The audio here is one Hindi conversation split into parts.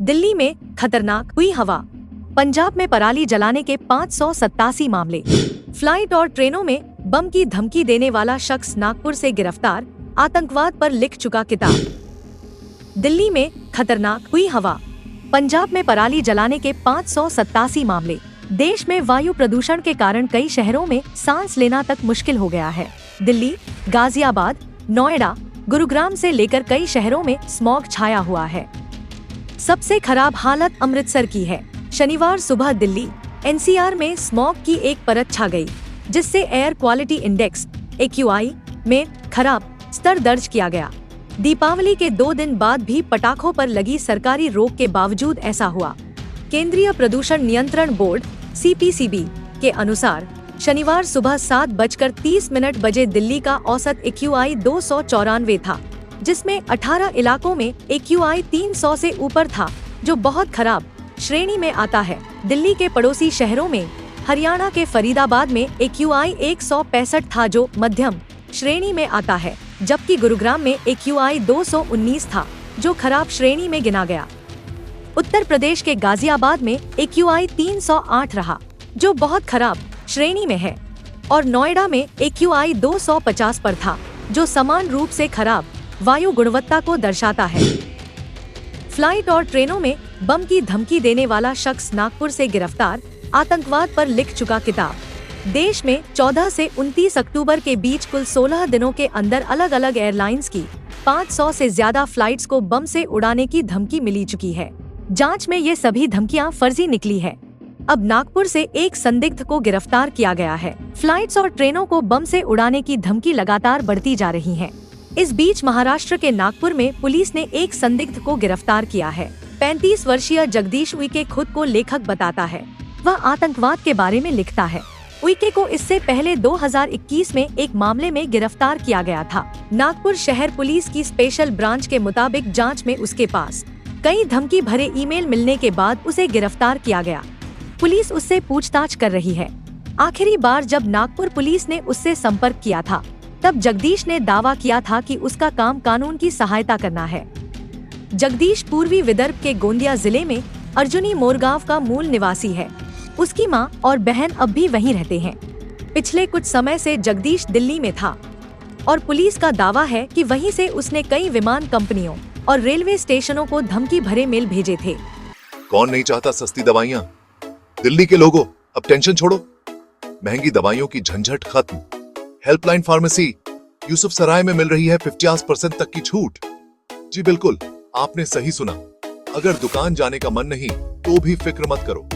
दिल्ली में खतरनाक हुई हवा। पंजाब में पराली जलाने के 587 मामले। फ्लाइट और ट्रेनों में बम की धमकी देने वाला शख्स नागपुर से गिरफ्तार, आतंकवाद पर लिख चुका किताब। दिल्ली में खतरनाक हुई हवा। पंजाब में पराली जलाने के 587 मामले। देश में वायु प्रदूषण के कारण कई शहरों में सांस लेना तक मुश्किल हो गया है। दिल्ली, गाजियाबाद, नोएडा, गुरुग्राम से लेकर कई शहरों में स्मॉग छाया हुआ है। सबसे खराब हालत अमृतसर की है। शनिवार सुबह दिल्ली एनसीआर में स्मॉग की एक परत छा गई, जिससे एयर क्वालिटी इंडेक्स AQI में खराब स्तर दर्ज किया गया। दीपावली के 2 दिन बाद भी पटाखों पर लगी सरकारी रोक के बावजूद ऐसा हुआ। केंद्रीय प्रदूषण नियंत्रण बोर्ड CPCB के अनुसार शनिवार सुबह 7:30 बजे दिल्ली का औसत AQI 294 था, जिसमें 18 इलाकों में AQI 300 से ऊपर था, जो बहुत खराब श्रेणी में आता है। दिल्ली के पड़ोसी शहरों में हरियाणा के फरीदाबाद में AQI 165 था, जो मध्यम श्रेणी में आता है, जबकि गुरुग्राम में AQI 219 था, जो खराब श्रेणी में गिना गया। उत्तर प्रदेश के गाजियाबाद में AQI 308 रहा, जो बहुत खराब श्रेणी में है, और नोएडा में AQI 250 पर था, जो समान रूप से खराब वायु गुणवत्ता को दर्शाता है। फ्लाइट और ट्रेनों में बम की धमकी देने वाला शख्स नागपुर से गिरफ्तार, आतंकवाद पर लिख चुका किताब। देश में 14 से 29 अक्टूबर के बीच कुल 16 दिनों के अंदर अलग अलग एयरलाइंस की 500 से ज्यादा फ्लाइट्स को बम से उड़ाने की धमकी मिली चुकी है। जांच में ये सभी धमकियां फर्जी निकली है। अब नागपुर से एक संदिग्ध को गिरफ्तार किया गया है। फ्लाइट्स और ट्रेनों को बम से उड़ाने की धमकी लगातार बढ़ती जा रही है। इस बीच महाराष्ट्र के नागपुर में पुलिस ने एक संदिग्ध को गिरफ्तार किया है। 35 वर्षीय जगदीश उइके खुद को लेखक बताता है। वह आतंकवाद के बारे में लिखता है। उइके को इससे पहले 2021 में एक मामले में गिरफ्तार किया गया था। नागपुर शहर पुलिस की स्पेशल ब्रांच के मुताबिक जांच में उसके पास कई धमकी भरे ईमेल मिलने के बाद उसे गिरफ्तार किया गया। पुलिस उससे पूछताछ कर रही है। आखिरी बार जब नागपुर पुलिस ने उससे संपर्क किया था, तब जगदीश ने दावा किया था कि उसका काम कानून की सहायता करना है। जगदीश पूर्वी विदर्भ के गोंदिया जिले में अर्जुनी मोरगांव का मूल निवासी है। उसकी मां और बहन अब भी वहीं रहते हैं। पिछले कुछ समय से जगदीश दिल्ली में था और पुलिस का दावा है कि वहीं से उसने कई विमान कंपनियों और रेलवे स्टेशनों को धमकी भरे मेल भेजे थे। कौन नहीं चाहता सस्ती दवाइयाँ? दिल्ली के लोगों, अब टेंशन छोड़ो। महंगी दवाइयों की झंझट खत्म। हेल्पलाइन फार्मेसी यूसुफ सराय में मिल रही है 50% तक की छूट। जी बिल्कुल, आपने सही सुना। अगर दुकान जाने का मन नहीं तो भी फिक्र मत करो।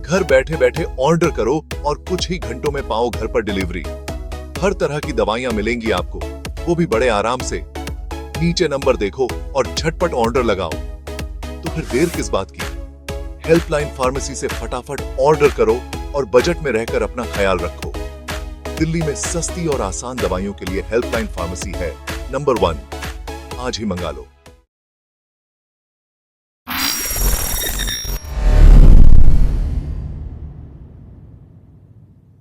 घर बैठे बैठे ऑर्डर करो और कुछ ही घंटों में पाओ घर पर डिलीवरी। हर तरह की दवाइयां मिलेंगी आपको, वो भी बड़े आराम से। नीचे नंबर देखो और झटपट ऑर्डर लगाओ। तो फिर देर किस बात की? हेल्पलाइन फार्मेसी से फटाफट ऑर्डर करो और बजट में रहकर अपना ख्याल रखो। दिल्ली में सस्ती और आसान दवाइयों के लिए हेल्पलाइन फार्मेसी है नंबर 1। आज ही मंगा लो।